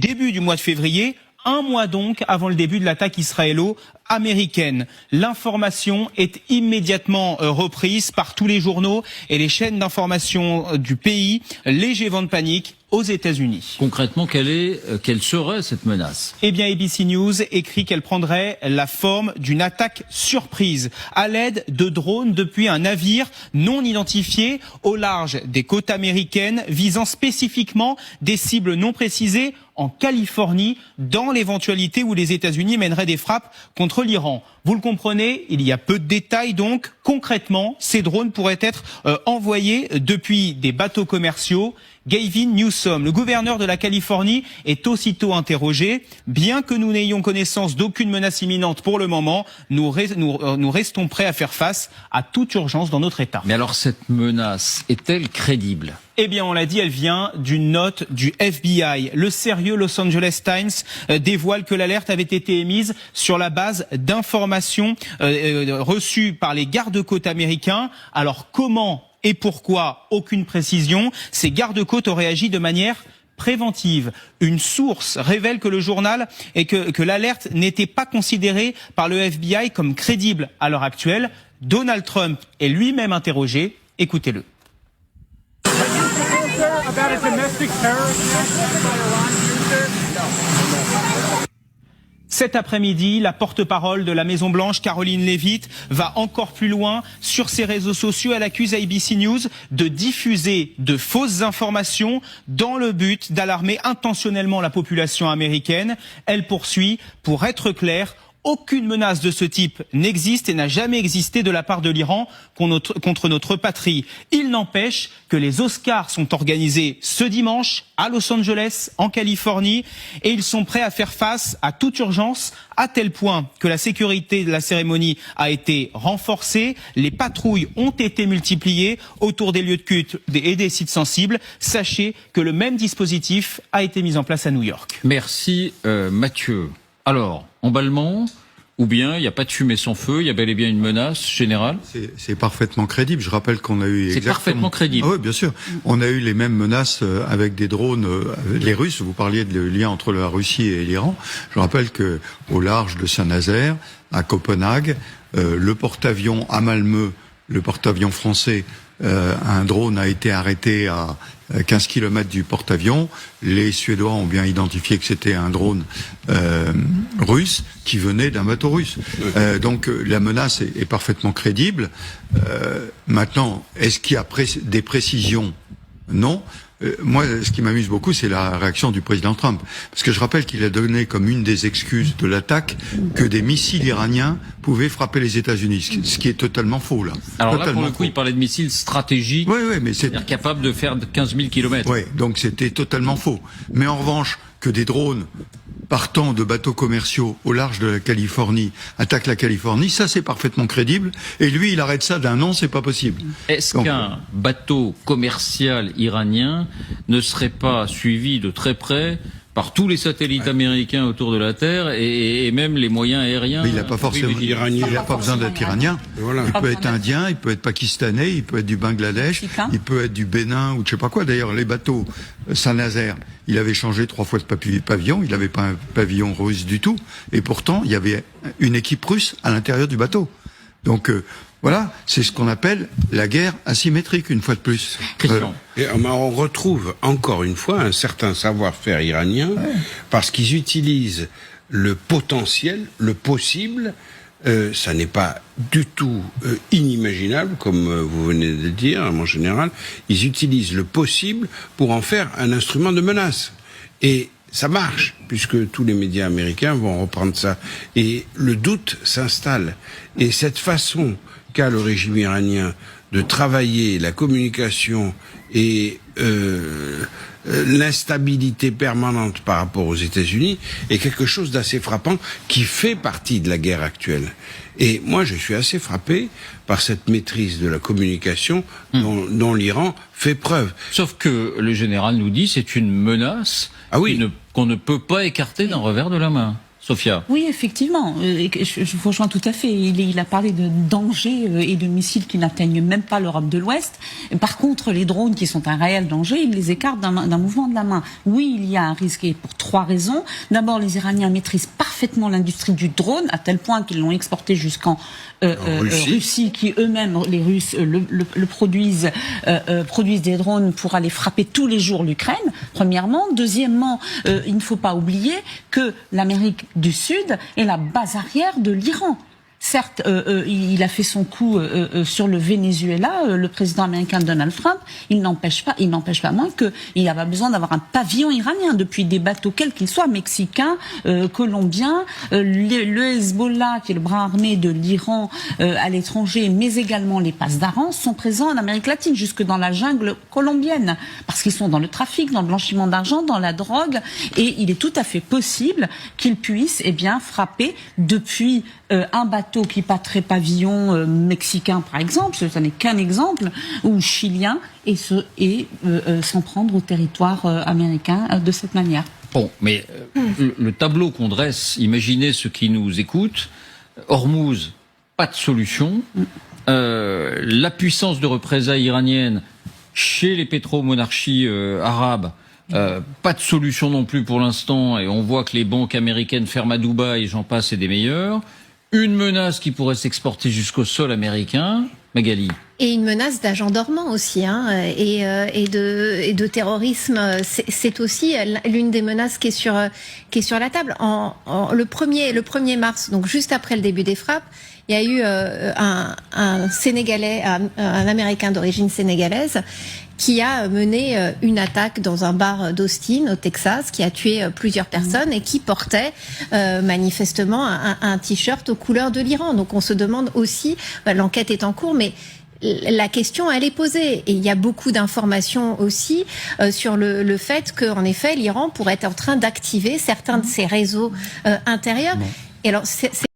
début du mois de février, un mois donc avant le début de l'attaque israélo-américaine. L'information est immédiatement reprise par tous les journaux et les chaînes d'information du pays. Léger vent de panique aux États-Unis. Concrètement, quelle serait cette menace? Eh bien, ABC News écrit qu'elle prendrait la forme d'une attaque surprise à l'aide de drones depuis un navire non identifié au large des côtes américaines, visant spécifiquement des cibles non précisées en Californie, dans l'éventualité où les États-Unis mèneraient des frappes contre l'Iran. Vous le comprenez, il y a peu de détails donc. Concrètement, ces drones pourraient être envoyés depuis des bateaux commerciaux. Gavin Newsom, le gouverneur de la Californie, est aussitôt interrogé. Bien que nous n'ayons connaissance d'aucune menace imminente pour le moment, nous restons prêts à faire face à toute urgence dans notre État. Mais alors cette menace est-elle crédible ? Eh bien, on l'a dit, elle vient d'une note du FBI. Le sérieux Los Angeles Times dévoile que l'alerte avait été émise sur la base d'informations reçues par les gardes-côtes américains. Alors, comment et pourquoi? Aucune précision. Ces gardes-côtes auraient agi de manière préventive. Une source révèle que le journal et que l'alerte n'était pas considérée par le FBI comme crédible à l'heure actuelle. Donald Trump est lui-même interrogé. Écoutez-le. Cet après-midi, la porte-parole de la Maison-Blanche, Caroline Leavitt, va encore plus loin sur ses réseaux sociaux. Elle accuse ABC News de diffuser de fausses informations dans le but d'alarmer intentionnellement la population américaine. Elle poursuit, pour être claire, aucune menace de ce type n'existe et n'a jamais existé de la part de l'Iran contre notre patrie. Il n'empêche que les Oscars sont organisés ce dimanche à Los Angeles, en Californie, et ils sont prêts à faire face à toute urgence, à tel point que la sécurité de la cérémonie a été renforcée. Les patrouilles ont été multipliées autour des lieux de culte et des sites sensibles. Sachez que le même dispositif a été mis en place à New York. Merci Mathieu. Alors, emballement, ou bien il n'y a pas de fumée sans feu, il y a bel et bien une menace générale? C'est parfaitement crédible. Je rappelle qu'on a eu... C'est parfaitement crédible. Ah oui, bien sûr. On a eu les mêmes menaces avec des drones, les Russes. Vous parliez de lien entre la Russie et l'Iran. Je rappelle que au large de Saint-Nazaire, à Copenhague, le porte-avions à Malmö, le porte-avions français, un drone a été arrêté à 15 km du porte-avions. Les Suédois ont bien identifié que c'était un drone russe qui venait d'un bateau russe. Donc la menace est parfaitement crédible. Maintenant, est-ce qu'il y a des précisions? Non. Moi, ce qui m'amuse beaucoup, c'est la réaction du président Trump. Parce que je rappelle qu'il a donné comme une des excuses de l'attaque que des missiles iraniens pouvaient frapper les États-Unis, ce qui est totalement faux, là. Alors totalement là, pour le coup, faux. il parlait de missiles stratégiques, mais c'est-à-dire capables de faire 15 000 km. Oui, donc c'était totalement faux. Mais en revanche, que des drones partant de bateaux commerciaux au large de la Californie attaquent la Californie, ça c'est parfaitement crédible. Et lui, il arrête ça d'un non, c'est pas possible. Est-ce qu'un bateau commercial iranien ne serait pas suivi de très près par tous les satellites américains autour de la Terre et même les moyens aériens? Mais il n'a pas forcément, il n'a pas besoin d'être iranien. Voilà. Il peut être indien, il peut être pakistanais, il peut être du Bangladesh, il peut être du Bénin ou je sais pas quoi. D'ailleurs, les bateaux Saint-Nazaire, il avait changé 3 fois de pavillon, il n'avait pas un pavillon russe du tout, et pourtant il y avait une équipe russe à l'intérieur du bateau. Donc voilà, c'est ce qu'on appelle la guerre asymétrique, une fois de plus. Et on retrouve encore une fois un certain savoir-faire iranien, parce qu'ils utilisent le potentiel, le possible. Ça n'est pas du tout inimaginable, comme vous venez de le dire, en général. Ils utilisent le possible pour en faire un instrument de menace. Et ça marche, puisque tous les médias américains vont reprendre ça. Et le doute s'installe. Et cette façon qu'a le régime iranien de travailler la communication et l'instabilité permanente par rapport aux États-Unis est quelque chose d'assez frappant qui fait partie de la guerre actuelle. Et moi, je suis assez frappé par cette maîtrise de la communication dont l'Iran fait preuve. Sauf que le général nous dit c'est une menace qu'on ne peut pas écarter d'un revers de la main. Sophia. Oui, effectivement, je vous rejoins tout à fait. Il a parlé de dangers et de missiles qui n'atteignent même pas l'Europe de l'Ouest. Par contre, les drones qui sont un réel danger, il les écarte d'un mouvement de la main. Oui, il y a un risque et pour 3 raisons. D'abord, les Iraniens maîtrisent parfaitement l'industrie du drone, à tel point qu'ils l'ont exporté jusqu'en Russie, qui eux-mêmes, les Russes, le produisent des drones pour aller frapper tous les jours l'Ukraine, premièrement. Deuxièmement, il ne faut pas oublier que l'Amérique du Sud est la base arrière de l'Iran. Certes, il a fait son coup sur le Venezuela, le président américain Donald Trump. Il n'empêche pas moins qu'il avait besoin d'avoir un pavillon iranien depuis des bateaux quels qu'ils soient, mexicains, colombiens, le Hezbollah, qui est le bras armé de l'Iran à l'étranger, mais également les pasdaran sont présents en Amérique latine, jusque dans la jungle colombienne, parce qu'ils sont dans le trafic, dans le blanchiment d'argent, dans la drogue, et il est tout à fait possible qu'ils puissent, frapper depuis un bateau qui passerait pavillon mexicain, par exemple, ce n'est qu'un exemple, ou chilien, et s'en prendre au territoire américain de cette manière. Bon, mais le tableau qu'on dresse, imaginez ceux qui nous écoutent, Hormuz, pas de solution, la puissance de représailles iranienne chez les pétromonarchies arabes, pas de solution non plus pour l'instant, et on voit que les banques américaines ferment à Dubaï, et j'en passe, et des meilleurs. Une menace qui pourrait s'exporter jusqu'au sol américain. Magali. Et une menace d'agents dormants aussi, et de terrorisme. C'est aussi l'une des menaces qui est sur la table. Le 1er mars, donc juste après le début des frappes, il y a eu un Sénégalais, un Américain d'origine sénégalaise, qui a mené une attaque dans un bar d'Austin, au Texas, qui a tué plusieurs personnes et qui portait manifestement un t-shirt aux couleurs de l'Iran. Donc on se demande aussi, l'enquête est en cours, mais la question, elle est posée. Et il y a beaucoup d'informations aussi sur le fait qu'en effet, l'Iran pourrait être en train d'activer certains de ses réseaux intérieurs. Et alors,